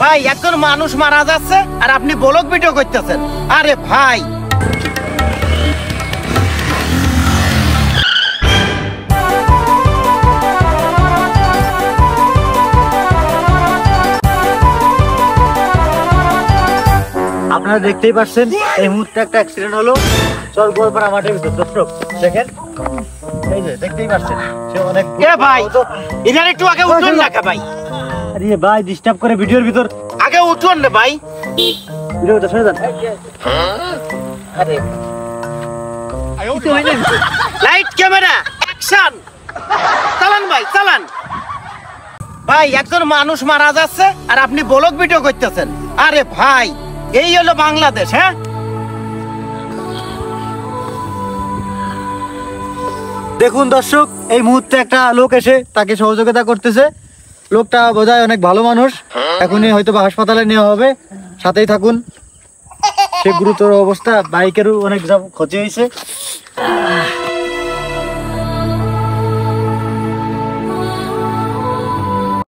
ভাই একজন মানুষ মারা যাচ্ছে আর আপনি ব্লগ ভিডিও করতেছেন। আরে ভাই আপনারা দেখতেই পাচ্ছেন এই মুহূর্তে একটা অ্যাক্সিডেন্ট হলো চল গোয়ালপাড়া মাঠের ভিতর। দর্শক দেখেন, এই যে দেখতেই পাচ্ছেন সে অনেক ভাই এখানে একটু আগে উঠুন না ভাই। আরে ভাই ডিস্টার্ব করে ভিডিওর ভিতর, আগে উঠুন না ভাই। ভিডিওটা সরে যান। আরে লাইট ক্যামেরা অ্যাকশন, চালান ভাই চালান। ভাই একজন মানুষ মারা যাচ্ছে আর আপনি ব্লগ ভিডিও করতেছেন। আরে ভাই এই হলো বাংলাদেশ। হ্যাঁ দেখুন দর্শক, এই মুহূর্তে একটা লোক এসে তাকে সহযোগিতা করতেছে। লোকটা বোধহয় অনেক ভালো মানুষ, এখনই হয়তো বা হাসপাতালে নেওয়া হবে। সাথেই থাকুন। সে গুরুতর অবস্থা, বাইকেরও অনেক ক্ষতি হয়েছে।